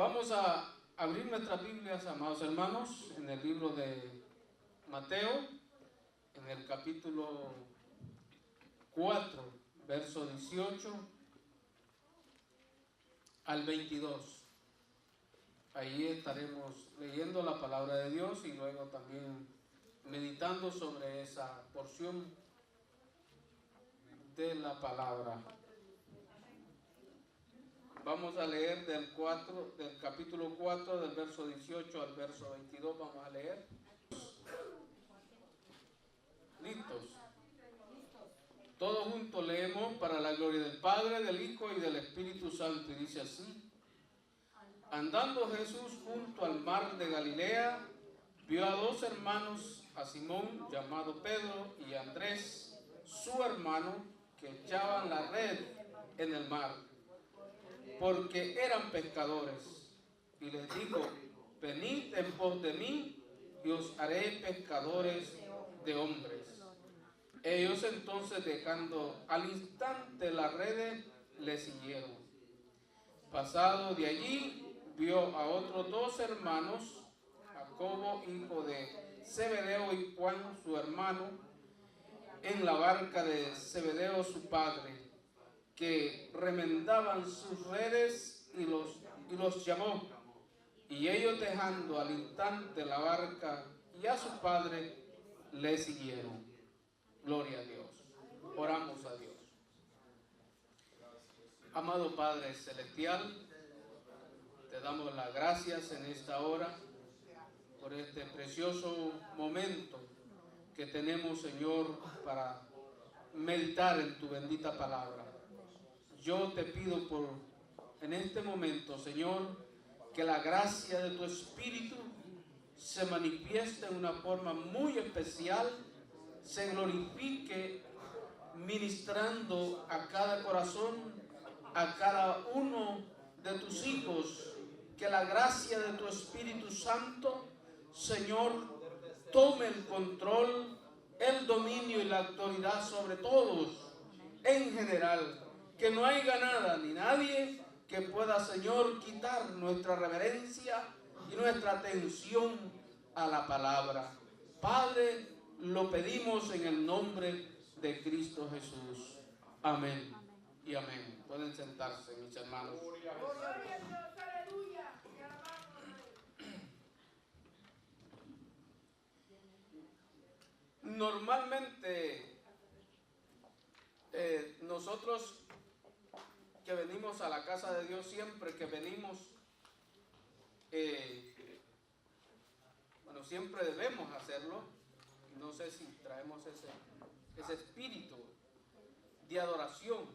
Vamos a abrir nuestras Biblias, amados hermanos, en el libro de Mateo, en el capítulo 4, verso 18 al 22. Ahí estaremos leyendo la palabra de Dios y luego también meditando sobre esa porción de la palabra. Vamos a leer del capítulo 4, del verso 18 al verso 22. Vamos a leer. ¿Listos? Todos juntos leemos para la gloria del Padre, del Hijo y del Espíritu Santo. Y dice así: Andando Jesús junto al mar de Galilea, vio a dos hermanos, a Simón, llamado Pedro, y a Andrés, su hermano, que echaban la red en el mar, porque eran pescadores. Y les dijo: venid en pos de mí, y os haré pescadores de hombres. Ellos entonces, dejando al instante las redes, le siguieron. Pasado de allí, vio a otros dos hermanos, Jacobo, hijo de Zebedeo, y Juan, su hermano, en la barca de Zebedeo, su padre, que remendaban sus redes, y los llamó. Y ellos, dejando al instante la barca y a su padre, le siguieron. Gloria a Dios. Oramos a Dios. Amado Padre Celestial, te damos las gracias en esta hora por este precioso momento que tenemos, Señor, para meditar en tu bendita palabra. Yo te pido en este momento, Señor, que la gracia de tu Espíritu se manifieste de una forma muy especial, se glorifique ministrando a cada corazón, a cada uno de tus hijos. Que la gracia de tu Espíritu Santo, Señor, tome el control, el dominio y la autoridad sobre todos en general. Que no haya nada ni nadie que pueda, Señor, quitar nuestra reverencia y nuestra atención a la palabra. Padre, lo pedimos en el nombre de Cristo Jesús. Amén y amén. Pueden sentarse, mis hermanos. Normalmente nosotros que venimos a la casa de Dios, siempre que venimos, siempre debemos hacerlo. No sé si traemos ese espíritu de adoración,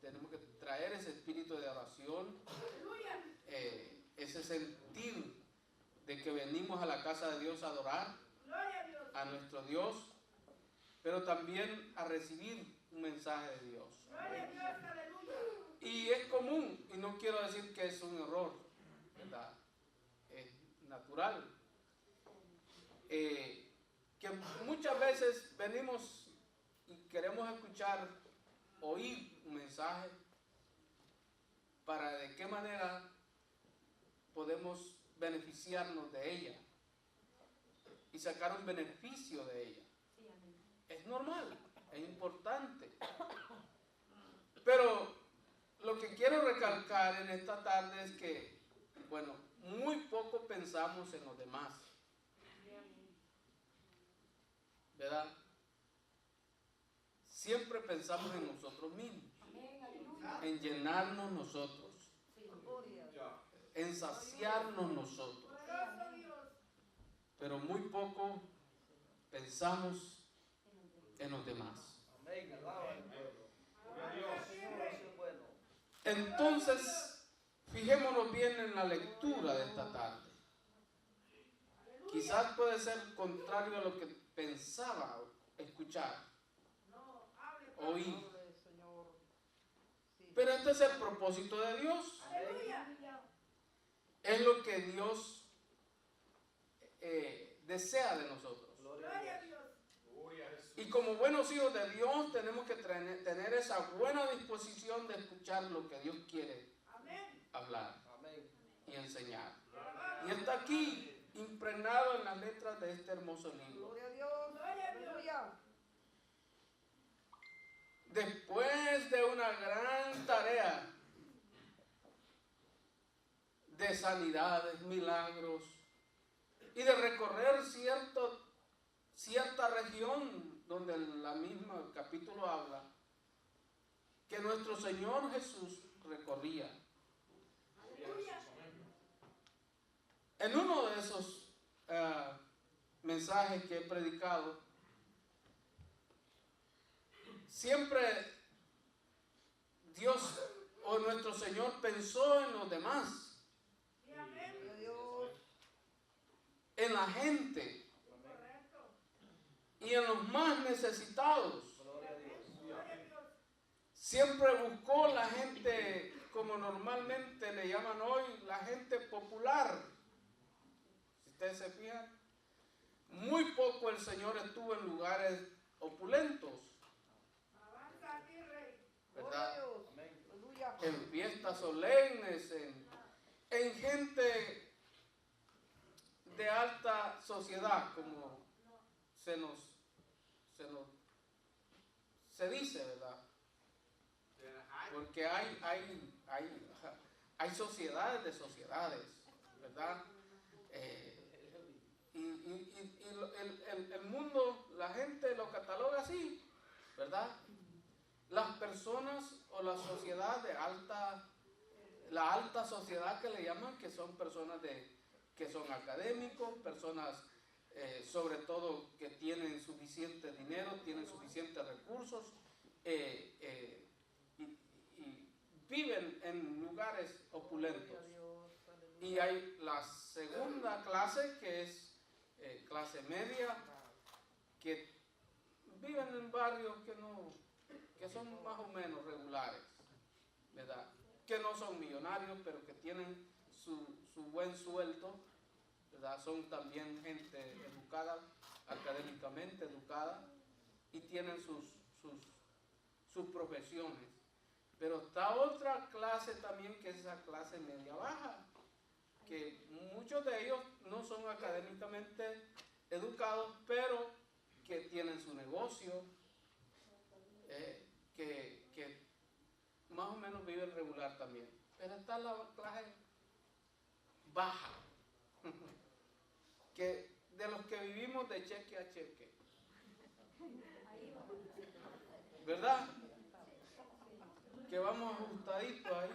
tenemos que traer ese espíritu de adoración, ese sentir de que venimos a la casa de Dios a adorar a nuestro Dios, pero también a recibir un mensaje de Dios. Y es común, y no quiero decir que es un error, ¿verdad? Es natural. Que muchas veces venimos y queremos oír un mensaje para de qué manera podemos beneficiarnos de ella y sacar un beneficio de ella. Es normal, es importante. Pero lo que quiero recalcar en esta tarde es que, muy poco pensamos en los demás, ¿verdad? Siempre pensamos en nosotros mismos, en llenarnos nosotros, en saciarnos nosotros, pero muy poco pensamos en los demás. Entonces, fijémonos bien en la lectura de esta tarde. Quizás puede ser contrario a lo que pensaba escuchar, oír. Pero este es el propósito de Dios. Es lo que Dios desea de nosotros. Y como buenos hijos de Dios tenemos que tener esa buena disposición de escuchar lo que Dios quiere hablar y enseñar. aquí impregnado en las letras de este hermoso libro. Gloria a Dios. Aleluya. Después de una gran tarea de sanidades, milagros y de recorrer cierta región donde el mismo capítulo habla que nuestro Señor Jesús recorría. En uno de esos mensajes que he predicado, siempre Dios o nuestro Señor pensó en los demás, en la gente y en los más necesitados. Siempre buscó la gente, como normalmente le llaman hoy, la gente popular. Si ustedes se fijan, muy poco el Señor estuvo en lugares opulentos, ¿verdad? En fiestas solemnes, en gente de alta sociedad, como se dice, ¿verdad? Porque hay sociedades de sociedades, ¿verdad? El mundo, la gente lo cataloga así, ¿verdad? Las personas o la sociedad la alta sociedad que le llaman, que son personas que son académicos, personas sobre todo que tienen suficiente dinero, tienen suficientes recursos, y viven en lugares opulentos. Y hay la segunda clase, que es clase media, que viven en barrios que son más o menos regulares, ¿verdad? Que no son millonarios, pero que tienen su buen sueldo, ¿verdad? Son también gente educada, académicamente educada, y tienen sus profesiones. Pero está otra clase también, que es esa clase media baja, que muchos de ellos no son académicamente educados, pero que tienen su negocio, que más o menos viven regular también. Pero está la clase baja, que de los que vivimos de cheque a cheque, ¿verdad? Que vamos ajustaditos ahí.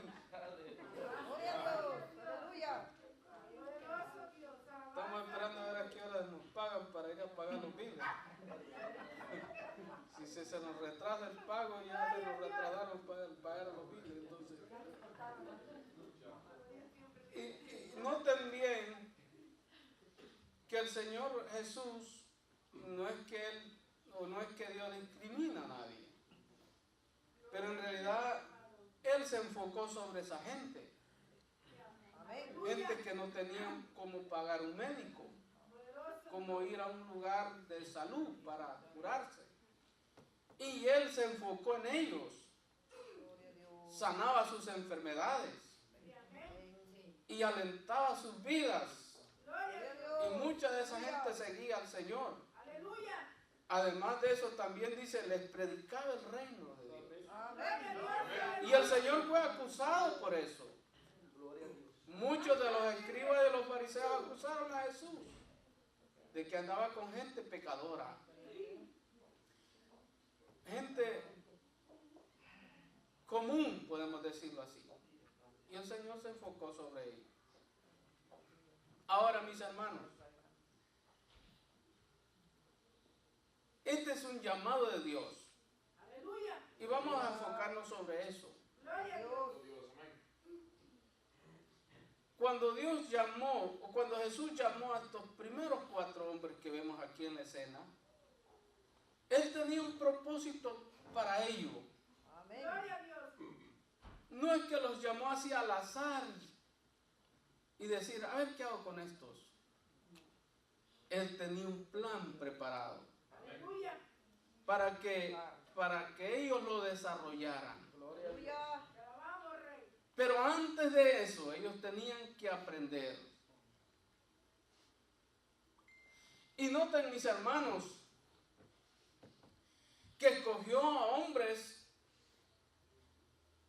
Estamos esperando a ver a qué hora nos pagan para ir a pagar los biles. Si se nos retrasa el pago, ya se nos retrasaron para pagar los biles. Entonces, y noten bien que el Señor Jesús no es que Dios discrimina a nadie, pero en realidad Él se enfocó sobre esa gente. Gente que no tenían cómo pagar un médico, cómo ir a un lugar de salud para curarse. Y Él se enfocó en ellos, sanaba sus enfermedades y alentaba sus vidas. Y mucha de esa gente seguía al Señor. Además de eso, también dice, les predicaba el reino de Dios. Y el Señor fue acusado por eso. Muchos de los escribas y de los fariseos acusaron a Jesús de que andaba con gente pecadora, gente común, podemos decirlo así. Y el Señor se enfocó sobre ellos. Ahora, mis hermanos, este es un llamado de Dios. Y vamos a enfocarnos sobre eso. Cuando Dios llamó, o cuando Jesús llamó a estos primeros 4 hombres que vemos aquí en la escena, Él tenía un propósito para ellos. No es que los llamó así al azar y decir, a ver qué hago con estos. Él tenía un plan preparado para que ellos lo desarrollaran. Pero antes de eso, ellos tenían que aprender Y noten, mis hermanos, que escogió a hombres,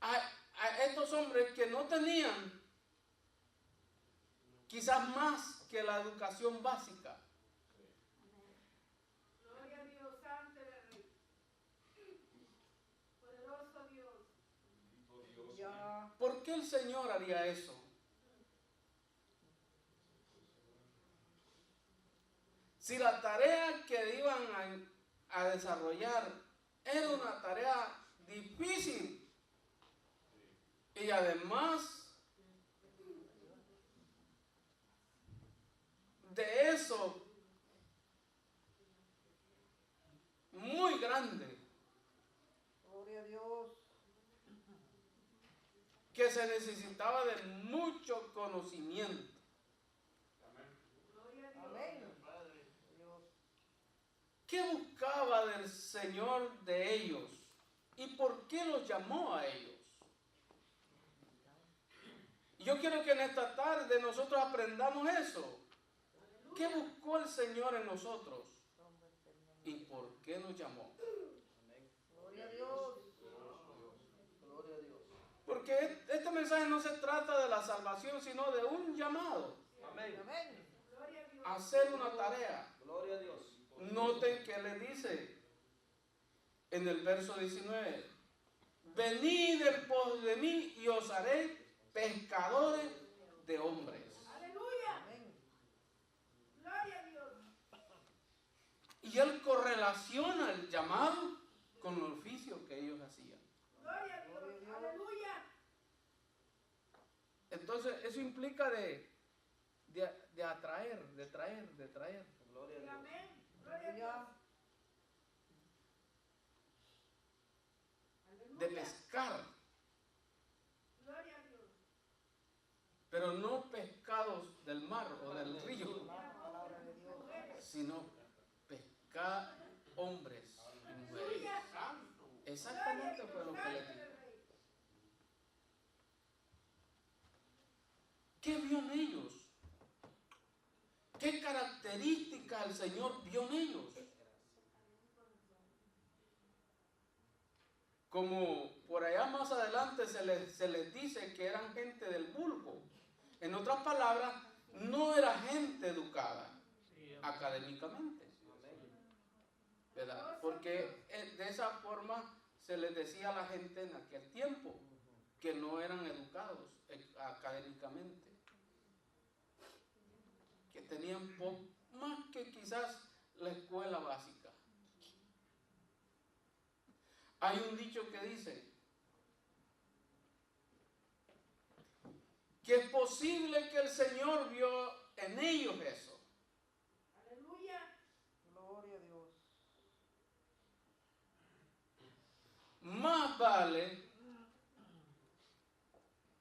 a estos hombres que no tenían quizás más que la educación básica. Gloria a Dios, santo eres Rey. Poderoso Dios. Ya. ¿Por qué el Señor haría eso? Si la tarea que iban a desarrollar era una tarea difícil y además de eso muy grande, Gloria a Dios. que se necesitaba de mucho conocimiento. Gloria a Dios. Amén. Dios. ¿Qué buscaba del Señor de ellos? ¿Y por qué los llamó a ellos? Yo quiero que en esta tarde nosotros aprendamos eso. ¿Qué buscó el Señor en nosotros? ¿Y por qué nos llamó? Gloria a Dios. Gloria a Dios. Porque este mensaje no se trata de la salvación, sino de un llamado. Amén. Amén. Gloria a Dios. A hacer una tarea. Gloria a Dios. Noten que le dice en el verso 19: venid en pos de mí y os haré pescadores de hombres. Aleluya. Amén. Gloria a Dios. Y él correlaciona el llamado con el oficio que ellos hacían. Gloria a Dios. Aleluya. Entonces eso implica de atraer, de traer. Gloria a Dios. Amén. Gloria a Dios. De pescar. Gloria a Dios. Pero no pescados del mar o del río, sino pescar hombres y mujeres. Exactamente fue lo que le dijo. ¿Qué vio en ellos? ¿Qué características el Señor vio en ellos? Como por allá más adelante se les dice que eran gente del vulgo. En otras palabras, no era gente educada académicamente, ¿verdad? Porque de esa forma se les decía a la gente en aquel tiempo que no eran educados académicamente, que tenían más que quizás la escuela básica. Hay un dicho que dice que es posible que el Señor vio en ellos eso. Aleluya. Gloria a Dios. Más vale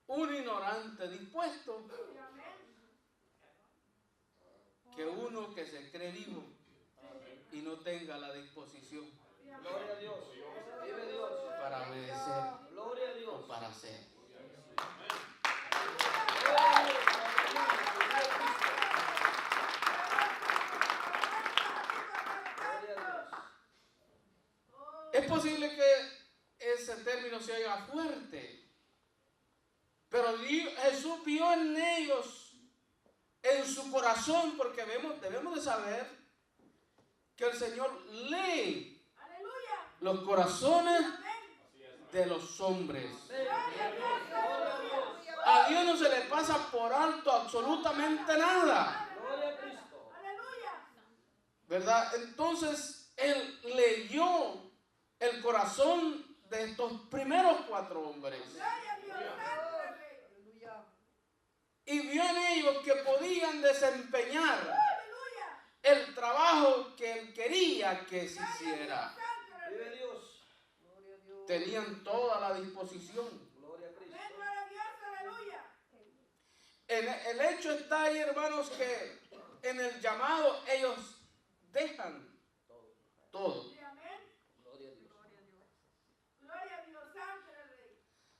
un ignorante dispuesto que uno que se cree vivo y no tenga la disposición. Gloria a Dios. Vive Dios. Para obedecer. Gloria a Dios. O para hacer. Es posible que ese término se oiga fuerte, pero Jesús vio en ellos, en su corazón, porque debemos de saber que el Señor lee los corazones de los hombres. A Dios no se le pasa por alto absolutamente nada, ¿verdad? Entonces Él leyó el corazón de estos primeros 4 hombres y vio en ellos que podían desempeñar el trabajo que Él quería que se hiciera. Tenían toda la disposición. El hecho está ahí, hermanos, que en el llamado ellos dejan todo.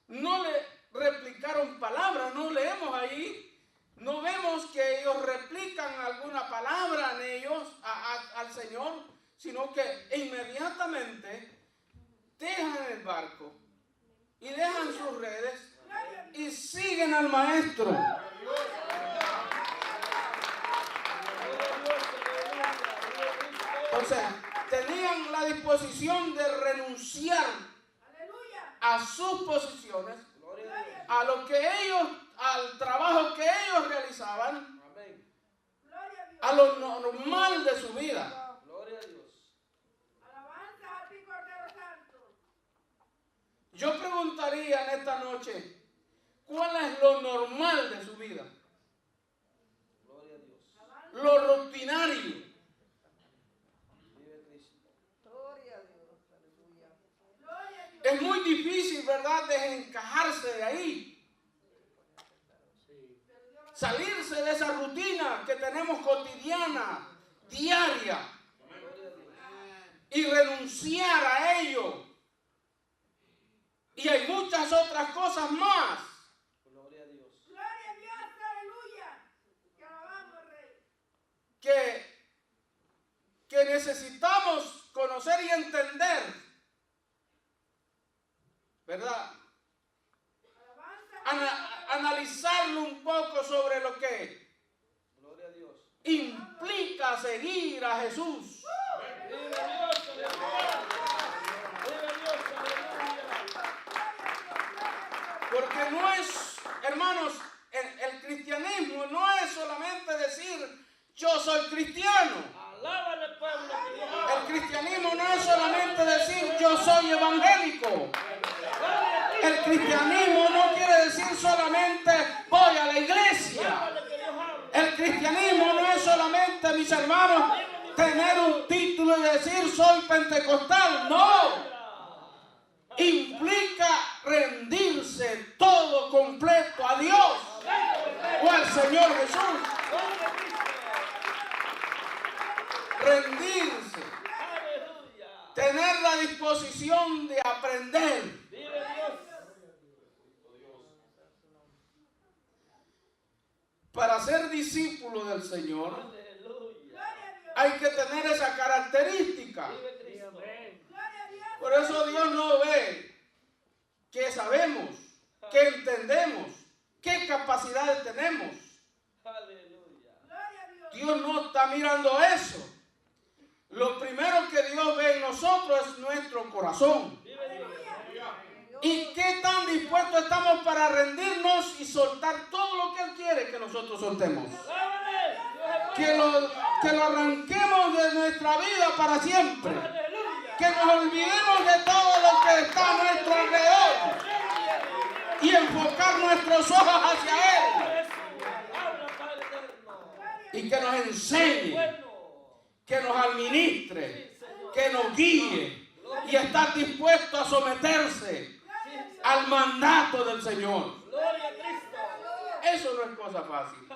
No le replicaron palabras, no leemos ahí, no vemos que ellos replican aplican alguna palabra en ellos al Señor, sino que inmediatamente dejan el barco y dejan sus redes y siguen al Maestro. Entonces, tenían la disposición de renunciar a sus posiciones, a lo que ellos, al trabajo que ellos realizaban, a lo normal de su vida. Yo preguntaría en esta noche, ¿cuál es lo normal de su vida? Lo rutinario. Es muy difícil, ¿verdad?, desencajarse de ahí. Salirse de esa rutina que tenemos cotidiana, diaria, y renunciar a ello. Y hay muchas otras cosas más. Gloria a Dios. Gloria a Dios, aleluya. Que alabamos, Rey. Que necesitamos conocer y entender, ¿verdad? Analizarlo un poco sobre lo que Gloria a Dios. implica seguir a Jesús. Porque no es, hermanos, el cristianismo no es solamente decir yo soy cristiano. El cristianismo no es solamente decir yo soy evangélico. El cristianismo no quiere decir solamente voy a la iglesia. El cristianismo no es solamente, mis hermanos, tener un título y decir soy pentecostal. No. Implica rendirse todo completo a Dios o al Señor Jesús. Rendirse. Tener la disposición de aprender. Para ser discípulo del Señor hay que tener esa característica. Por eso Dios no ve que sabemos, que entendemos, qué capacidades tenemos. Dios no está mirando eso. Lo primero que Dios ve en nosotros es nuestro corazón. ¿Y qué tan dispuestos estamos para rendirnos y soltar todo lo que Él quiere que nosotros soltemos? Que lo arranquemos de nuestra vida para siempre. Que nos olvidemos de todo lo que está a nuestro alrededor y enfocar nuestros ojos hacia Él. Y que nos enseñe, que nos administre, que nos guíe y estar dispuesto a someterse al mandato del Señor. Eso no es cosa fácil.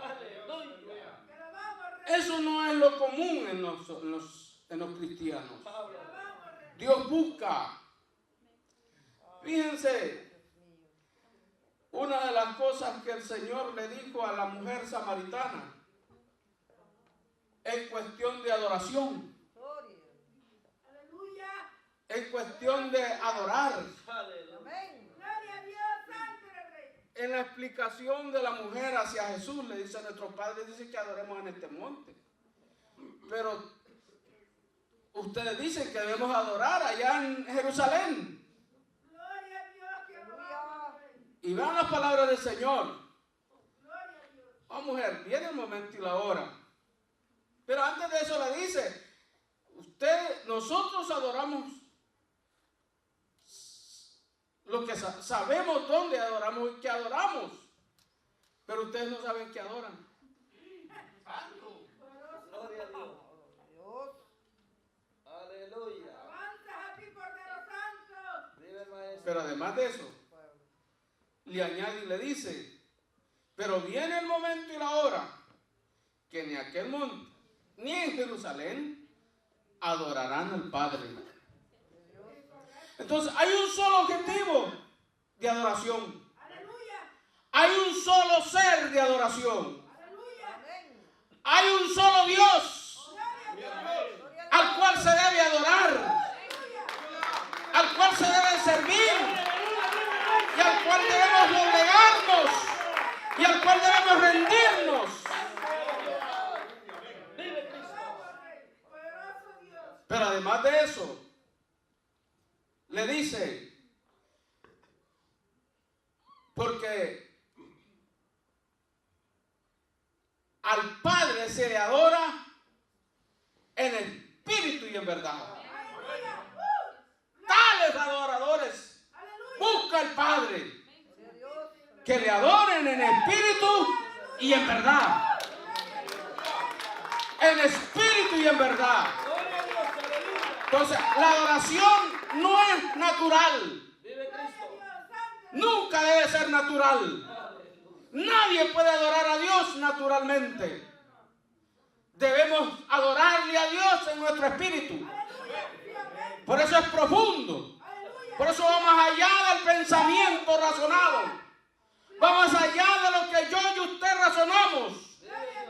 Eso no es lo común en los cristianos. Dios busca. Fíjense, una de las cosas que el Señor le dijo a la mujer samaritana en cuestión de adoración, en cuestión de adorar, en la explicación de la mujer hacia Jesús, le dice a nuestro Padre, dice que adoremos en este monte. Pero ustedes dicen que debemos adorar allá en Jerusalén. Y vean las palabras del Señor. Oh, mujer, viene el momento y la hora. Pero antes de eso le dice, nosotros adoramos lo que sabemos dónde adoramos y qué adoramos. Pero ustedes no saben qué adoran. Gloria a Dios. Aleluya. Pero además de eso, le añade y le dice, pero viene el momento y la hora que ni aquel monte ni en Jerusalén adorarán al Padre. Entonces hay un solo objetivo de adoración. Hay un solo ser de adoración. Hay un solo Dios al cual se debe adorar, al cual se debe servir y al cual debemos doblegarnos y al cual debemos rendirnos. Pero además de eso, le dice, porque al Padre se le adora en espíritu y en verdad. Tales adoradores busca el Padre, que le adoren en espíritu y en verdad. En espíritu y en verdad. Entonces, la adoración no es natural. Nunca debe ser natural. Nadie puede adorar a Dios naturalmente. Debemos adorarle a Dios en nuestro espíritu. Por eso es profundo. Por eso va más allá del pensamiento razonado. Va más allá de lo que yo y usted razonamos.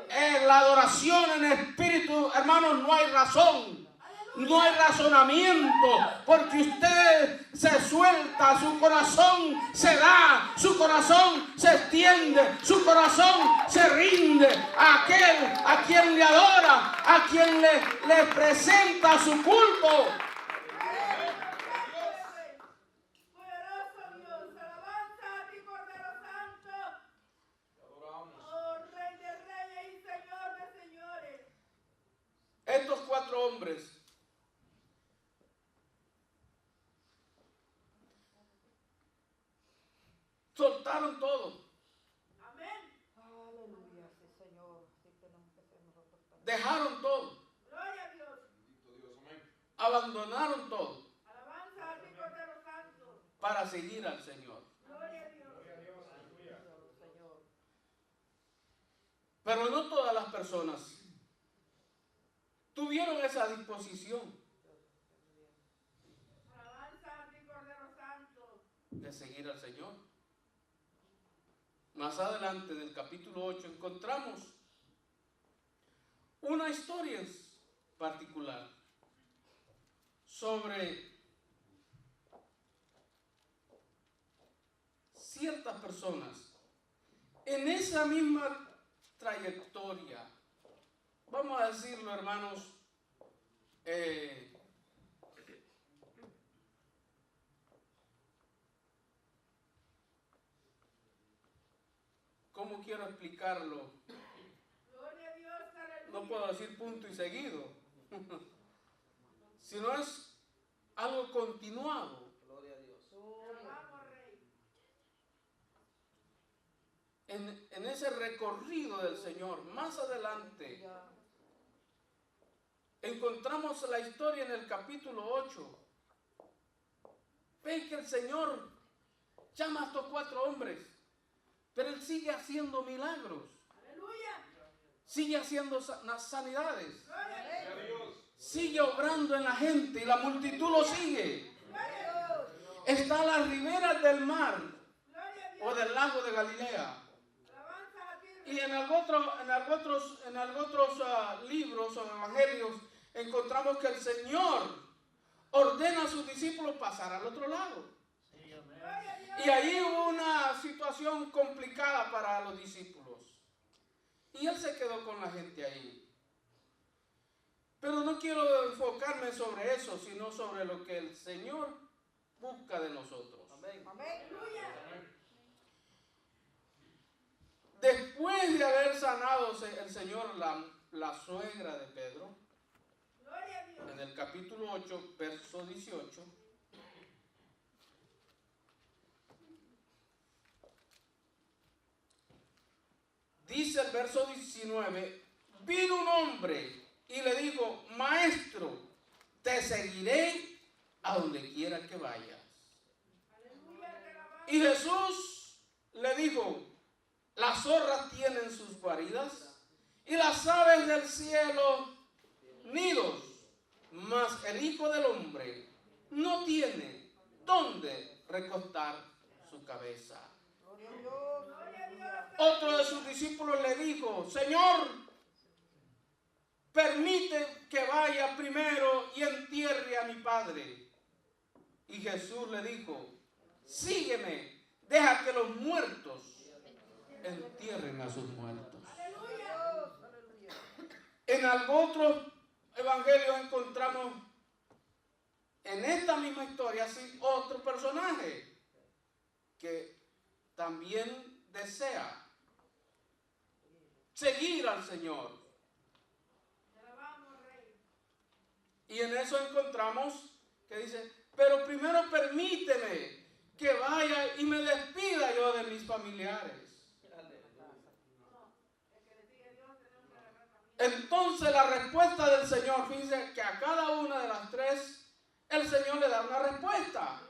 En la adoración en espíritu, hermanos, no hay razón. No hay razonamiento, porque usted se suelta, su corazón se da, su corazón se extiende, su corazón se rinde a aquel a quien le adora, a quien le presenta su culto. Poderoso Dios, alabanza a ti, Cordero Santo. Oh, Rey de Reyes y Señor de Señores. Estos 4 hombres soltaron todo. Amén. Aleluya, sí, Señor. Sí, tenemos que ser nosotros también. Dejaron todo. Gloria a Dios. Abandonaron todo Alabanza a ti, Cordero Santo. para seguir al Señor. Gloria a Dios. Señor. Pero no todas las personas tuvieron esa disposición Alabanza a ti, Cordero Santo. de seguir al Señor. Más adelante del capítulo 8 encontramos una historia particular sobre ciertas personas en esa misma trayectoria. Vamos a decirlo, hermanos, ¿cómo quiero explicarlo? Gloria a Dios, aleluya. No puedo decir punto y seguido, sino es algo continuado. Gloria a Dios. Alabamos, Rey. En ese recorrido del Señor, más adelante, encontramos la historia en el capítulo 8. Ven que el Señor llama a estos 4 hombres, pero Él sigue haciendo milagros, Aleluya. sigue haciendo sanidades, Gloria a Dios. sigue obrando en la gente y la multitud lo sigue. Gloria a Dios. Está a las riberas del mar Gloria a Dios. o del lago de Galilea. Alabanza a ti, Y en algunos otros libros o evangelios encontramos que el Señor ordena a sus discípulos pasar al otro lado. Gloria a Dios. Y ahí hubo una situación complicada para los discípulos. Y Él se quedó con la gente ahí. Pero no quiero enfocarme sobre eso, sino sobre lo que el Señor busca de nosotros. Amén. Aleluya. Después de haber sanado el Señor la suegra de Pedro, Gloria a Dios. en el capítulo 8, verso 18, dice el verso 19, vino un hombre y le dijo, maestro, te seguiré a donde quiera que vayas. Aleluya. Te alabamos. Y Jesús le dijo, las zorras tienen sus guaridas y las aves del cielo nidos, mas el Hijo del Hombre no tiene dónde recostar su cabeza. Gloria a Dios. Gloria a Dios. Otro de sus discípulos le dijo, Señor, permite que vaya primero y entierre a mi padre. Y Jesús le dijo, sígueme, deja que los muertos entierren a sus muertos. En algún otro evangelio encontramos en esta misma historia sí, otro personaje que también desea seguir al Señor. Y en eso encontramos que dice, pero primero permíteme que vaya y me despida yo de mis familiares. Entonces la respuesta del Señor, fíjense que a cada una de las tres, el Señor le da una respuesta.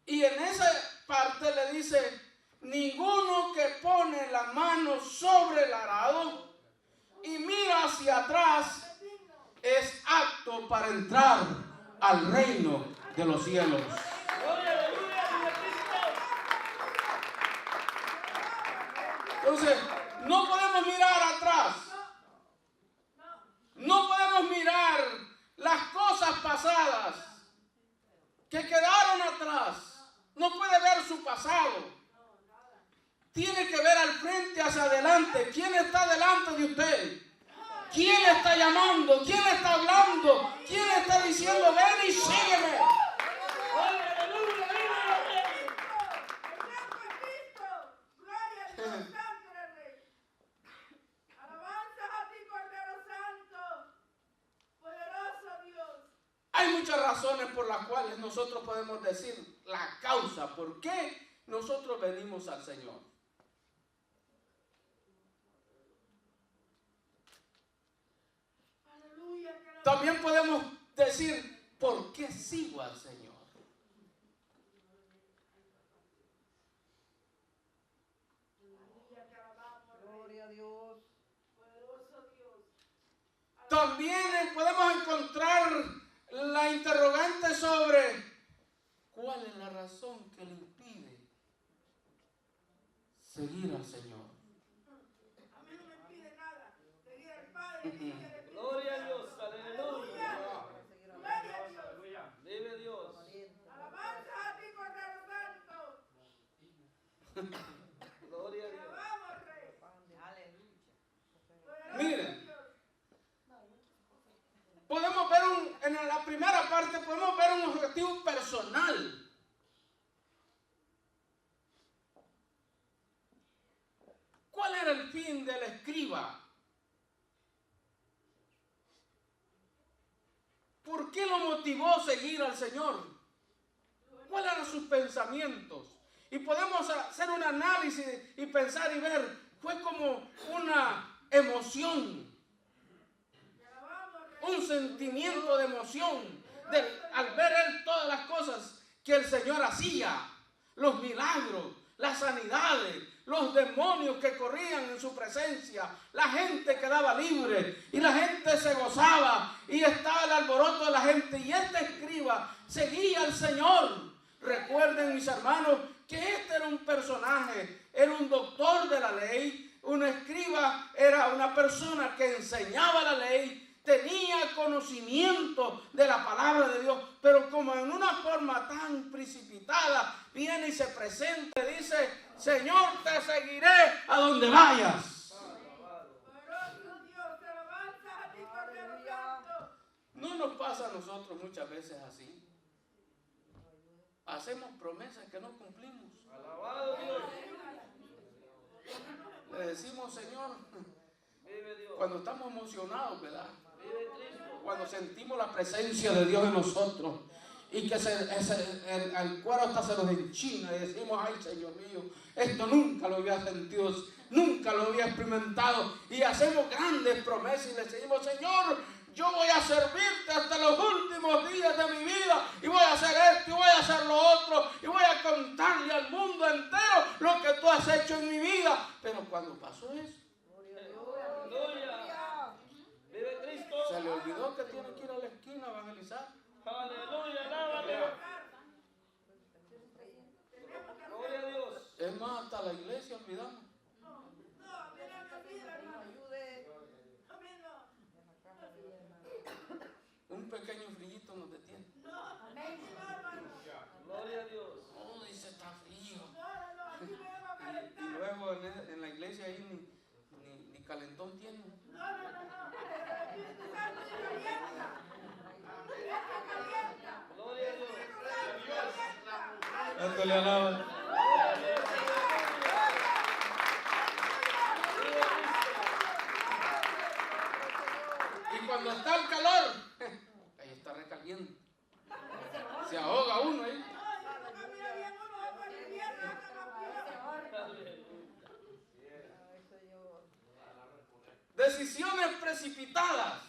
Y en esa parte le dice, ninguno que pone la mano sobre el arado y mira hacia atrás es apto para entrar al reino de los cielos. Entonces, no podemos mirar atrás. No podemos mirar las cosas pasadas que quedaron atrás. No puede ver su pasado. Tiene que ver al frente, hacia adelante. ¿Quién está delante de usted? ¿Quién está llamando? ¿Quién está hablando? ¿Quién está diciendo, ven y sígueme? Hay muchas razones por las cuales nosotros podemos decir la causa, por qué nosotros venimos al Señor. También podemos decir, ¿por qué sigo al Señor? Gloria a Dios. También podemos encontrar la interrogante sobre cuál es la razón que le impide seguir al Señor. A mí no me impide nada. Seguir al Padre. Gloria a Dios. Aleluya. Gloria a Dios. Vive Dios. Alabanza a ti, Cordero Santo. Gloria a Te Dios. alabamos, Rey. Miren, podemos ver en la primera parte, podemos ver un objetivo personal. ¿Cuál era el fin del escriba? ¿Por qué lo motivó a seguir al Señor? ¿Cuáles eran sus pensamientos? Y podemos hacer un análisis y pensar y ver, fue como una emoción, un sentimiento de emoción al ver él todas las cosas que el Señor hacía, los milagros, las sanidades, los demonios que corrían en su presencia, la gente quedaba libre y la gente se gozaba y estaba el alboroto de la gente, y este escriba seguía al Señor. Recuerden, mis hermanos, que este era un personaje, era un doctor de la ley. Un escriba era una persona que enseñaba la ley, tenía conocimiento de la palabra de Dios, pero como en una forma tan precipitada, viene y se presenta y dice, Señor, te seguiré a donde vayas. Poderoso Dios, te alabanza a ti, Cordero Santo. No nos pasa a nosotros muchas veces así. Hacemos promesas que no cumplimos. Alabado Dios. Le decimos, Señor, Vive Dios. cuando estamos emocionados, ¿verdad? Vive Cristo. Cuando sentimos la presencia de Dios en nosotros y que el cuero hasta se nos enchina y decimos, ay, Señor mío, esto nunca lo había sentido, nunca lo había experimentado, y hacemos grandes promesas y le decimos, Señor, yo voy a servirte hasta los últimos días de mi vida y voy a hacer esto y voy a hacer lo otro y voy a contarle al mundo entero lo que tú has hecho en mi vida. Pero cuando pasó eso, Aleluya. Vive Cristo. se le olvidó que tiene que ir a la esquina a evangelizar. Aleluya. Alábale. Gloria a Dios. Es más, hasta la iglesia olvidamos. No, a mí no me olvida, hermano. Ayude. A mí no. calentón tiene. No. El Espíritu Santo calienta. Eso calienta. Gloria a Dios. El Espíritu Santo calienta. ¿Cuánto le alaban? Y cuando está el calor, ahí está recaliente. Se ahoga uno ahí. Decisiones precipitadas.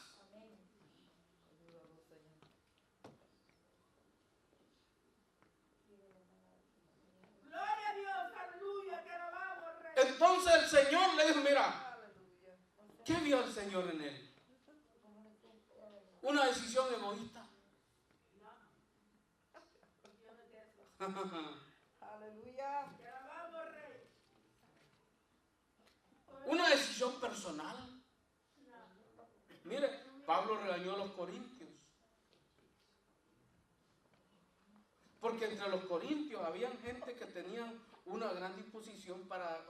Gloria a Dios, aleluya, te alabamos, Rey. Entonces el Señor le dijo, mira, ¿qué vio el Señor en él? Una decisión egoísta. Aleluya. Te alabamos, Rey. Una decisión personal. Mire, Pablo regañó a los corintios. Porque entre los corintios habían gente que tenían una gran disposición para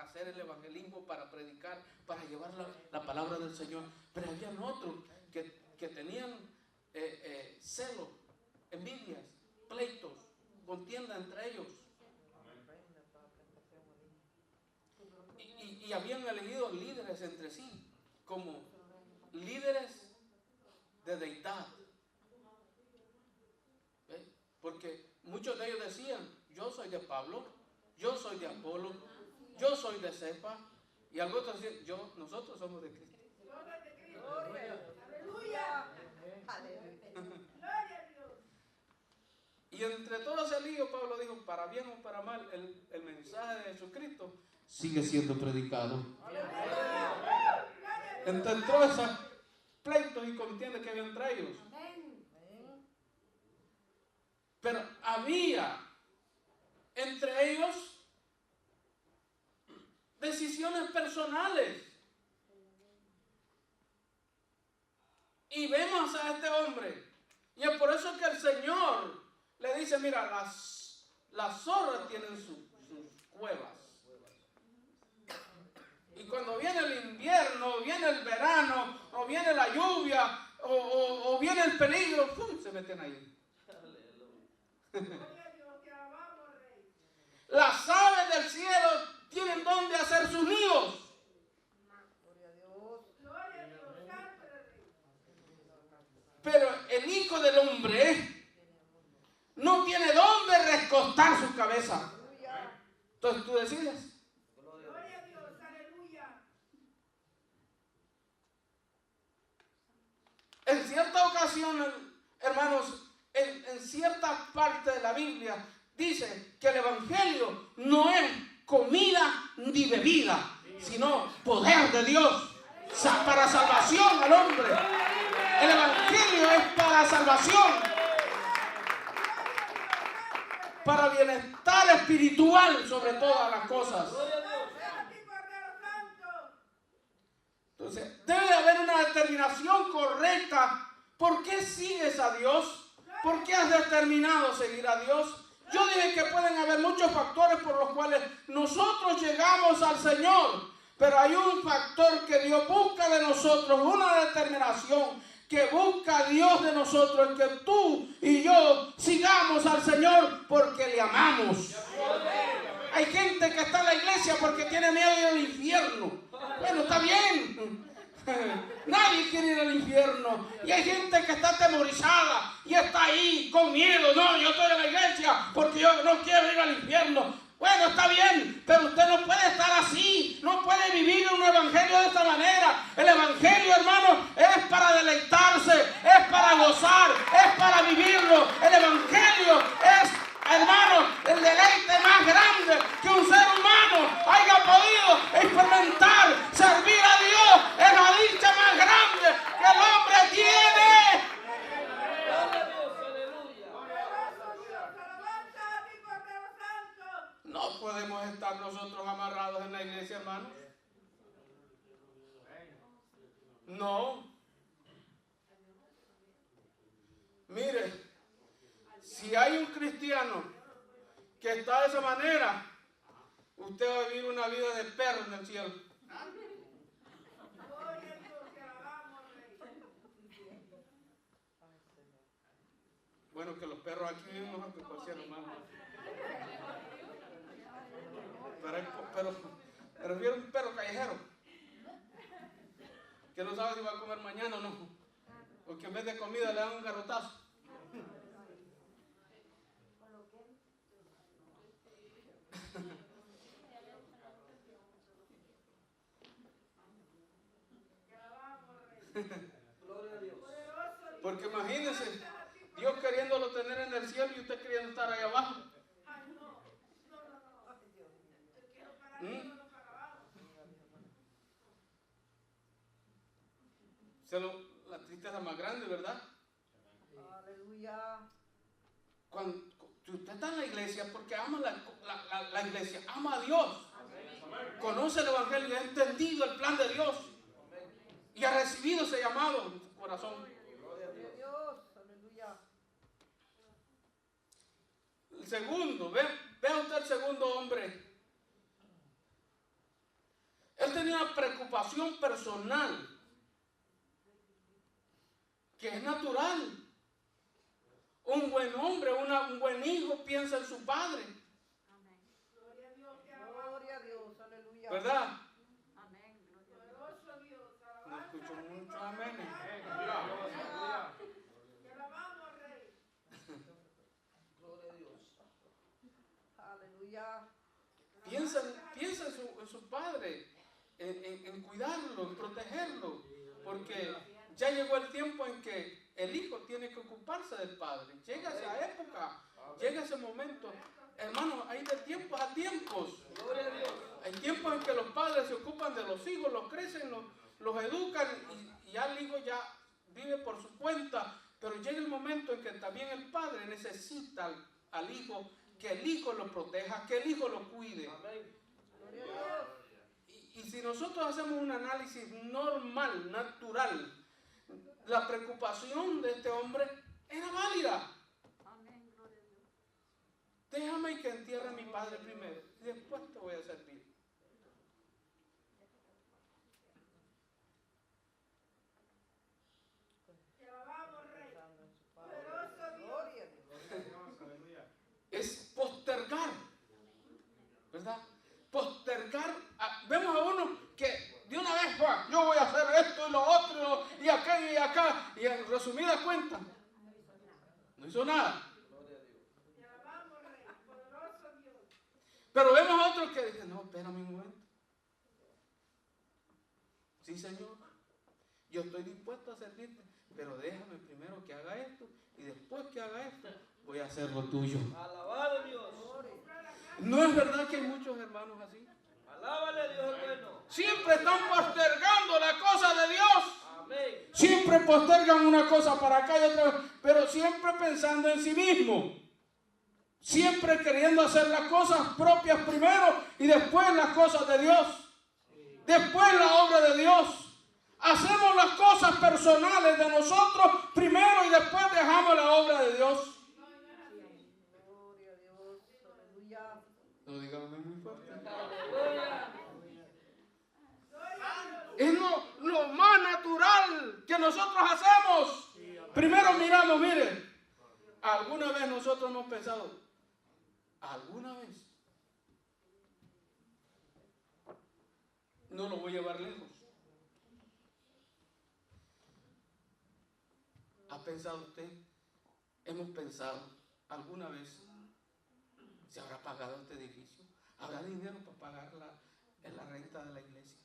hacer el evangelismo, para predicar, para llevar la palabra del Señor. Pero habían otros que tenían celo, envidias, pleitos, contienda entre ellos. Y habían elegido líderes entre sí, como líderes de deidad. ¿Ve? Porque muchos de ellos decían, yo soy de Pablo, yo soy de Apolo, yo soy de Cefa, y algunos decían, nosotros somos de Cristo. Gloria. Aleluya. Gloria a Dios. Y entre todo ese lío, Pablo dijo, para bien o para mal, el mensaje de Jesucristo sigue siendo predicado. Entre todos esos pleitos y contiendas que había entre ellos. Pero había entre ellos decisiones personales. Y vemos a este hombre. Y es por eso que el Señor le dice, mira, las zorras tienen sus cuevas. Y cuando viene el invierno, viene el verano, o viene la lluvia, o viene el peligro, ¡pum!, se meten ahí. Las aves del cielo tienen donde hacer sus nidos. Pero el Hijo del Hombre no tiene dónde recostar su cabeza. Entonces tú decides. Gloria a Dios, aleluya. En cierta ocasión, hermanos, en cierta parte de la Biblia dice que el Evangelio no es comida ni bebida, sino poder de Dios para salvación al hombre. El Evangelio es para salvación, para bienestar espiritual sobre todas las cosas. Entonces, debe haber una determinación correcta. ¿Por qué sigues a Dios? ¿Por qué has determinado seguir a Dios? Yo dije que pueden haber muchos factores por los cuales nosotros llegamos al Señor, pero hay un factor que Dios busca de nosotros, una determinación que busca Dios de nosotros, en que tú y yo sigamos al Señor porque le amamos. Hay gente que está en la iglesia porque tiene miedo del infierno. Bueno, está bien. Nadie quiere ir al infierno. Y hay gente que está atemorizada y está ahí con miedo. No, yo estoy en la iglesia porque yo no quiero ir al infierno. Bueno, está bien, pero usted no puede estar así. No puede vivir un evangelio de esta manera. El evangelio, hermano, es para deleitarse, es para gozar, es para vivirlo. El evangelio es, hermano, el deleite más grande que un ser humano haya podido experimentar. Servir a Dios es la dicha más grande que el hombre tiene. No podemos estar nosotros amarrados en la iglesia, hermanos. No. Mire, si hay un cristiano que está de esa manera, usted va a vivir una vida de perro en el cielo. Bueno, que los perros aquí viven mejor que cualquier hermano. Pero viene un perro callejero que no sabe si va a comer mañana o no, porque en vez de comida le dan un garrotazo. Porque imagínense, Dios queriéndolo tener en el cielo y usted queriendo estar ahí abajo. La tristeza más grande, ¿verdad? Aleluya. Cuando usted está en la iglesia porque ama la iglesia, ama a Dios, conoce el evangelio y ha entendido el plan de Dios y ha recibido ese llamado en su corazón. El segundo, vea usted el segundo hombre. Él tenía una preocupación personal que es natural. Un buen hombre, un buen hijo piensa en su padre. Amén. Gloria a Dios, gloria a Dios, aleluya. ¿Verdad? Amén. Glorioso Dios. No escucho mucho amén. Te alabamos, Rey. Gloria a Dios. Aleluya. Piensa en su padre, en cuidarlo, en protegerlo, porque ya llegó el tiempo en que el hijo tiene que ocuparse del padre. Llega esa época, llega ese momento. Hermanos, hay de tiempos a tiempos. Hay tiempos en que los padres se ocupan de los hijos, los crecen, los educan y ya el hijo ya vive por su cuenta. Pero llega el momento en que también el padre necesita al hijo, que el hijo lo proteja, que el hijo lo cuide. Y si nosotros hacemos un análisis normal, natural, la preocupación de este hombre era válida. Amén, gloria a Dios. Déjame que entierre a mi padre primero y después te voy a servir. Te alabamos, Rey. Poderoso Dios. Es postergar, ¿verdad? Postergar. Vemos a uno que de una vez va, yo voy a hacer esto y lo otro y acá y acá, y en resumida cuenta no hizo nada. Te alabamos, Rey. Poderoso Dios. Pero vemos a otros que dicen, no, espérame un momento. Sí, Señor, yo estoy dispuesto a servirte, pero déjame primero que haga esto y después que haga esto voy a hacer lo tuyo. Alabado Dios. ¿No es verdad que hay muchos hermanos así? Alábale a Dios, bueno. Siempre están postergando la cosa de Dios. Amén. Siempre postergan una cosa para acá y otra, pero siempre pensando en sí mismo. Siempre queriendo hacer las cosas propias primero y después las cosas de Dios. Después la obra de Dios. Hacemos las cosas personales de nosotros primero y después dejamos la obra de Dios. Gloria a Dios. Aleluya. No digan muy fuerte. Aleluya. Es lo más natural que nosotros hacemos. Primero miramos, mire, ¿alguna vez nosotros hemos pensado? ¿Alguna vez? No lo voy a llevar lejos. ¿Ha pensado usted? ¿Hemos pensado alguna vez si habrá pagado este edificio? ¿Habrá dinero para pagar la renta de la iglesia?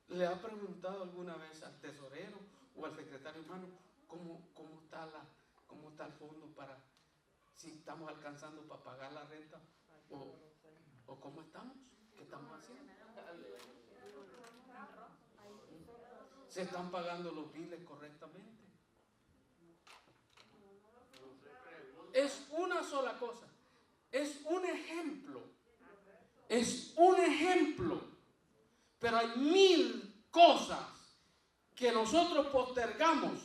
¿Le ha preguntado alguna vez al tesorero o al secretario, hermano, cómo está el fondo para si estamos alcanzando para pagar la renta o cómo estamos? ¿Qué estamos haciendo? ¿Se están pagando los biles correctamente? Es una sola cosa. Es un ejemplo. Es un ejemplo. Pero hay 1000 cosas que nosotros postergamos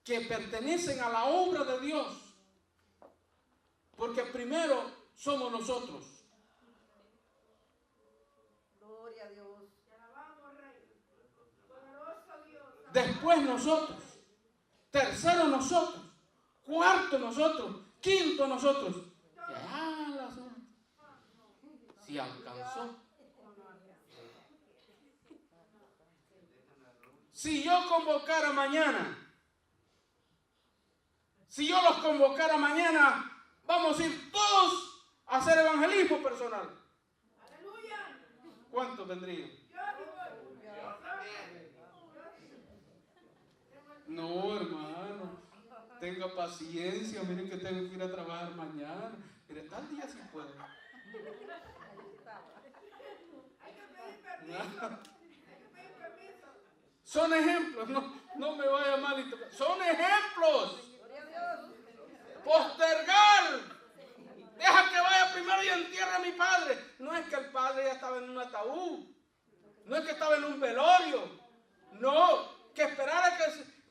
que pertenecen a la obra de Dios Porque primero somos nosotros. Gloria a Dios. Después nosotros. Tercero nosotros. Cuarto nosotros. Quinto nosotros. Ya la suerte. Si alcanzó. Si yo convocara mañana, si yo los convocara mañana, vamos a ir todos a hacer evangelismo personal. ¿Cuántos vendrían? No, hermano, tenga paciencia. Miren que tengo que ir a trabajar mañana. Mire, tal día sí puedo. Son ejemplos, no me vaya mal. Son ejemplos. Postergar. Deja que vaya primero y entierre a mi padre. No es que el padre ya estaba en un ataúd. No es que estaba en un velorio. No, que esperara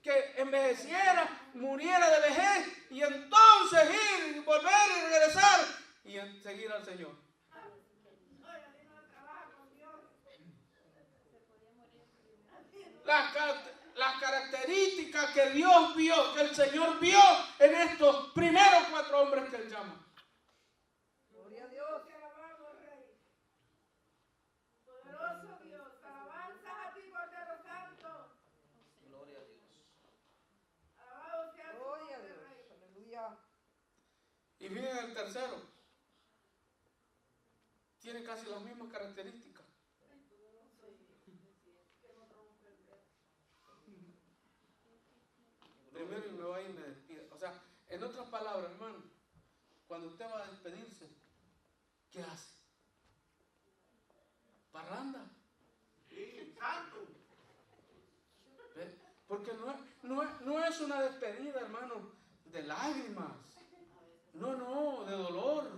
que envejeciera, muriera de vejez y entonces ir y volver y regresar y seguir al Señor. Las características que Dios vio, que el Señor vio en estos primeros 4 hombres que Él llama. Gloria a Dios. Poderoso Dios, alabanzas a ti, Cordero Santo. Gloria a Dios. Alabado sea tu Gloria a nombre, Dios. Rey. Aleluya. Y miren el tercero. Tiene casi las mismas características. Primero y me voy y me despido. O sea, en otras palabras, hermano, cuando usted va a despedirse, ¿qué hace? Parranda. ¿Ve? Porque no es una despedida, hermano, de lágrimas. No, de dolor.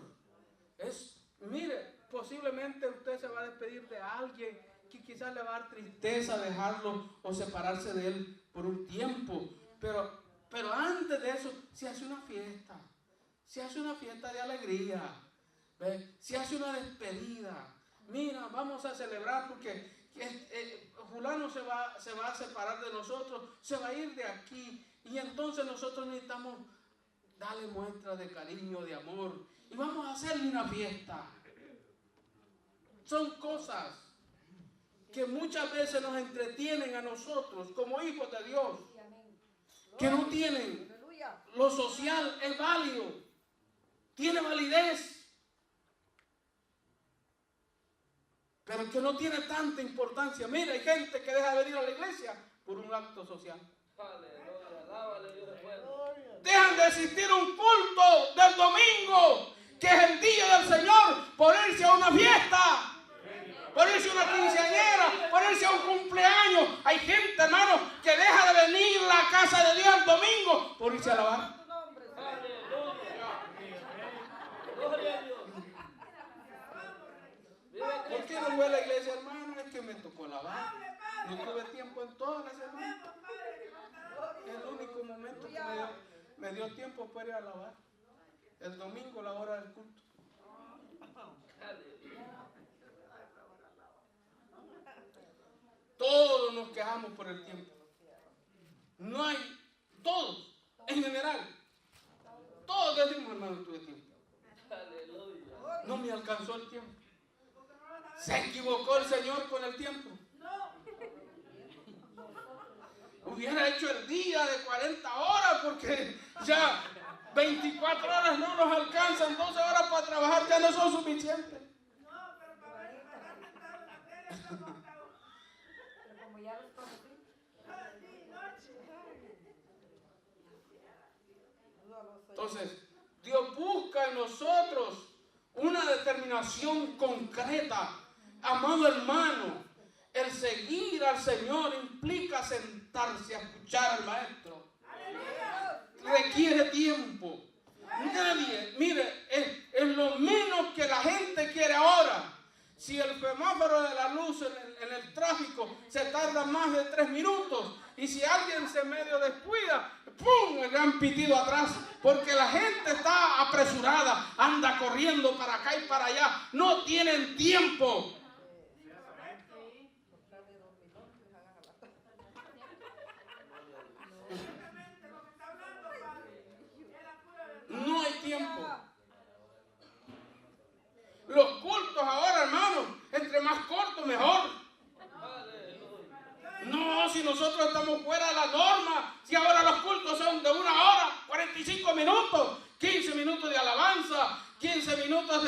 Mire, posiblemente usted se va a despedir de alguien que quizás le va a dar tristeza dejarlo o separarse de él por un tiempo. Pero antes de eso, se hace una fiesta. Se hace una fiesta de alegría. ¿Ve? Se hace una despedida. Mira, vamos a celebrar porque fulano se va a separar de nosotros, se va a ir de aquí. Y entonces nosotros necesitamos darle muestra de cariño, de amor. Y vamos a hacerle una fiesta. Son cosas que muchas veces nos entretienen a nosotros como hijos de Dios. Que no tienen. Lo social es válido. Tiene validez. Pero que no tiene tanta importancia. Mira, hay gente que deja de venir a la iglesia por un acto social. Dejan de asistir a un culto del domingo, que es el día del Señor, por irse a una fiesta, por irse a una quinceañera, por irse a un cumpleaños. Hay gente, hermano, que deja de venir a la casa de Dios el domingo por irse a alabar. ¿Por qué no voy a la iglesia, hermano? Es que me tocó alabar. No tuve tiempo en toda la semana. El único momento que me dio tiempo fue ir a alabar. El domingo, la hora del culto. Todos nos quejamos por el tiempo. No hay, todos, en general. Todos decimos, hermano, tuve tiempo. No me alcanzó el tiempo. Se equivocó el Señor con el tiempo. Hubiera hecho el día de 40 horas porque ya 24 horas no nos alcanzan, 12 horas para trabajar ya no son suficientes. Entonces, Dios busca en nosotros una determinación concreta. Amado hermano, el seguir al Señor implica sentarse a escuchar al Maestro. Requiere tiempo. Nadie, mire, es lo menos que la gente quiere ahora. Si el semáforo de la luz en el tráfico se tarda más de 3 minutos y si alguien se medio descuida, ¡pum!, el gran pitido atrás, porque la gente está apresurada, anda corriendo para acá y para allá, no tienen tiempo. No hay tiempo. Los cultos ahora, hermano, entre más cortos mejor. No, si nosotros estamos fuera de la norma, si ahora los cultos son de 1 hora, 45 minutos, 15 minutos de alabanza, 15 minutos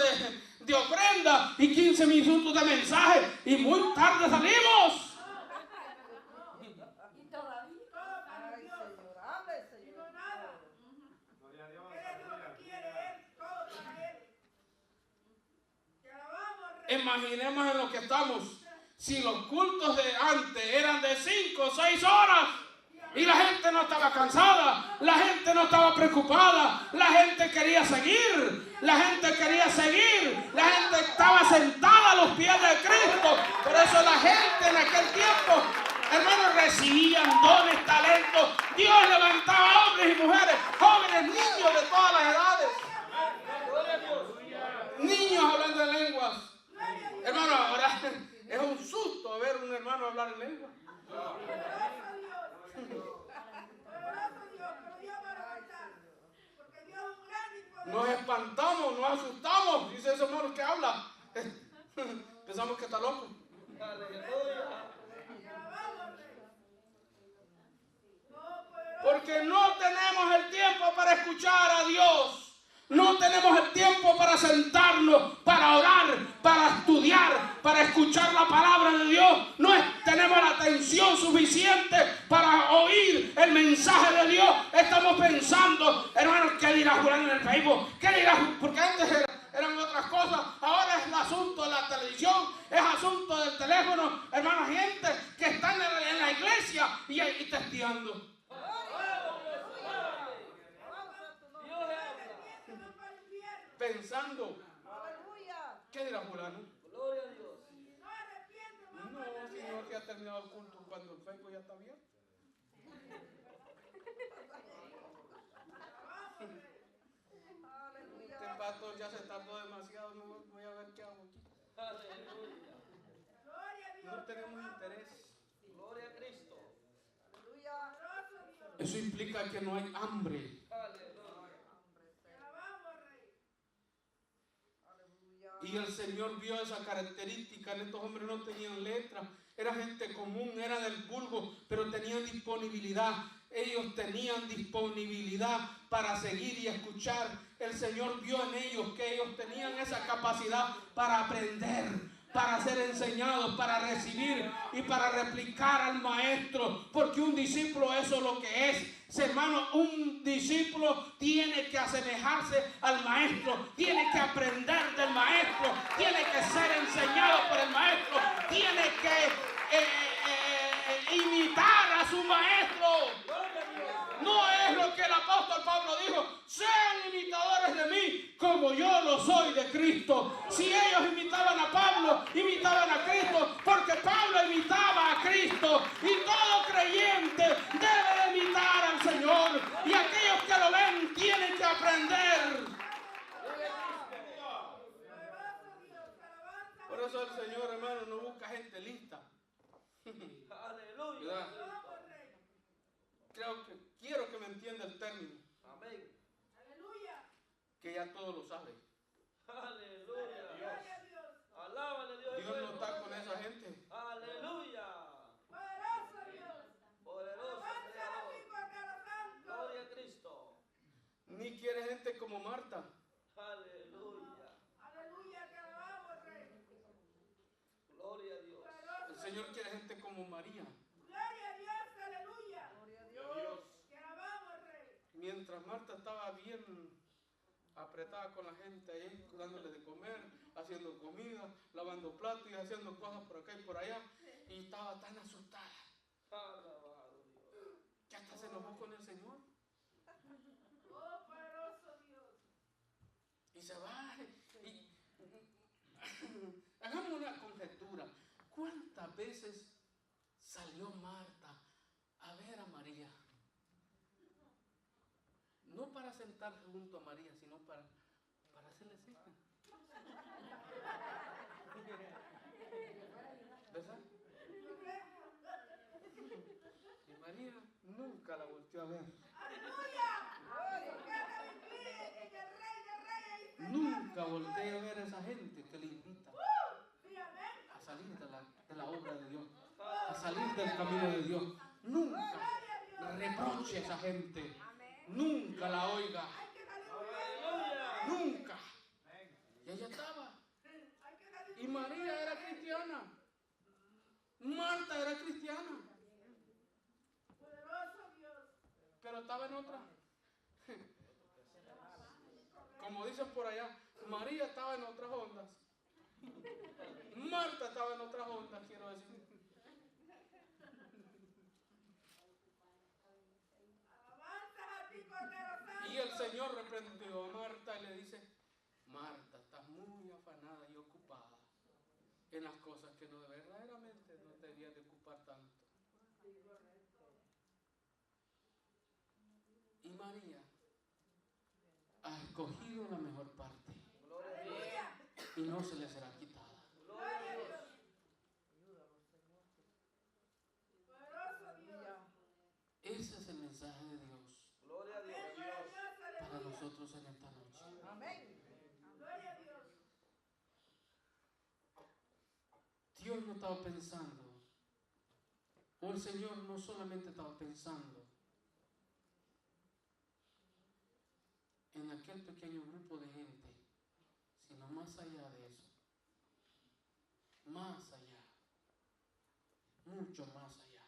de ofrenda y 15 minutos de mensaje y muy tarde salimos. Imaginemos en lo que estamos. Si los cultos de antes eran de 5 o 6 horas y la gente no estaba cansada, la gente no estaba preocupada, la gente quería seguir, la gente estaba sentada a los pies de Cristo. Por eso la gente en aquel tiempo, hermanos, recibían dones, talentos. Dios levantaba hombres y mujeres, jóvenes, niños de todas las edades. Niños hablando en lenguas. Hermano, ahora es un susto ver un hermano hablar en lengua. Nos espantamos, nos asustamos. Dice ese hermano que habla. Pensamos que está loco. Porque no tenemos el tiempo para escuchar a Dios. No tenemos el tiempo para sentarnos, para orar, para estudiar, para escuchar la palabra de Dios. No tenemos la atención suficiente para oír el mensaje de Dios. Estamos pensando, hermanos, ¿qué dirá Juan en el Facebook? ¿Qué dirá? Porque antes eran otras cosas. Ahora es el asunto de la televisión, es asunto del teléfono. Hermanos, gente que están en la iglesia y testeando. Pensando, ¿qué dirá fulano? Gloria a Dios. No, Señor, que ha terminado el culto cuando el Facebook ya está abierto. Este pastor ya se tardó demasiado, no voy a ver qué hago aquí. No tenemos interés. Gloria a Cristo. Eso implica que no hay hambre. Y el Señor vio esa característica. En estos hombres no tenían letra, era gente común, era del vulgo, pero tenían disponibilidad. Ellos tenían disponibilidad para seguir y escuchar. El Señor vio en ellos que ellos tenían esa capacidad para aprender, para ser enseñados, para recibir y para replicar al maestro. Porque un discípulo, eso es lo que es. Hermano, un discípulo tiene que asemejarse al maestro, tiene que aprender del maestro, tiene que ser enseñado por el maestro, tiene que imitar a su maestro. No es lo que el apóstol Pablo dijo: sean imitadores de mí como yo lo soy de Cristo. Si ellos imitaban a Pablo, imitaban a Cristo, porque Pablo imitaba a Cristo. Y todo creyente debe de imitar al Señor. Y aquellos que lo ven tienen que aprender. Por eso el Señor, hermano, no busca gente lista. Aleluya. Quiero que me entienda el término. Amén. Que ya todo lo sabe. Aleluya. Alábale Dios. Dios no está con esa gente. Aleluya. Poderoso Creador. Gloria a Cristo. Ni quiere gente como Marta. Aleluya. Gloria a Dios. El Señor quiere gente como María. Mientras Marta estaba bien apretada con la gente ahí, dándole de comer, haciendo comida, lavando platos y haciendo cosas por acá y por allá, y estaba tan asustada que hasta se enojó con el Señor. Y se va. hagamos una conjetura. ¿Cuántas veces salió Marta a ver a María? No para sentarse junto a María, sino para hacerle señas. ¿Verdad? Y María nunca la volteó a ver. Nunca volteé a ver a esa gente que le invita a salir de la obra de Dios, a salir del camino de Dios. Nunca reproche a esa gente. Nunca la oiga. Nunca. Y ella estaba. Y María era cristiana. Marta era cristiana. Pero estaba en otra. Como dicen por allá, María estaba en otras ondas. Marta estaba en otras ondas, quiero decir. Y el Señor reprendió a Marta y le dice: Marta, estás muy afanada y ocupada en las cosas que no verdaderamente no te debías de ocupar tanto. Y María ha escogido la mejor parte y no se le será quitada. Ese es el mensaje de Dios para nosotros en esta noche. Amén. Dios no estaba pensando, o el Señor no solamente estaba pensando en aquel pequeño grupo de gente, sino más allá de eso, más allá, mucho más allá.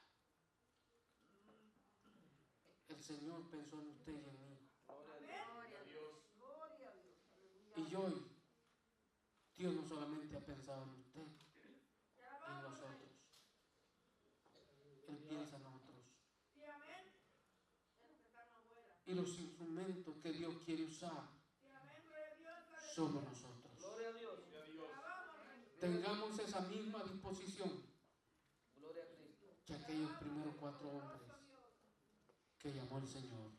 El Señor pensó en usted y en mí. Y hoy, Dios no solamente ha pensado en usted, en nosotros. Él piensa en nosotros. Y los instrumentos que Dios quiere usar somos nosotros. Tengamos esa misma disposición que aquellos primeros 4 hombres que llamó el Señor.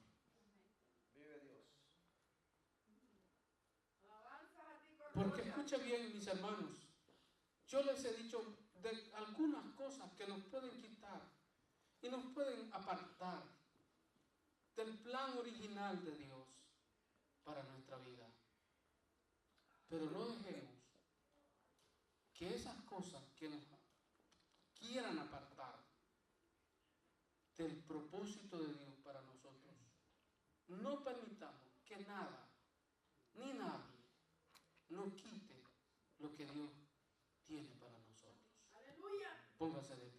Porque escuche bien, mis hermanos, yo les he dicho de algunas cosas que nos pueden quitar y nos pueden apartar del plan original de Dios para nuestra vida. Pero no dejemos que esas cosas que nos quieran apartar del propósito de Dios para nosotros, no permitamos que nada ni nadie nos quite lo que Dios tiene para nosotros. Póngase de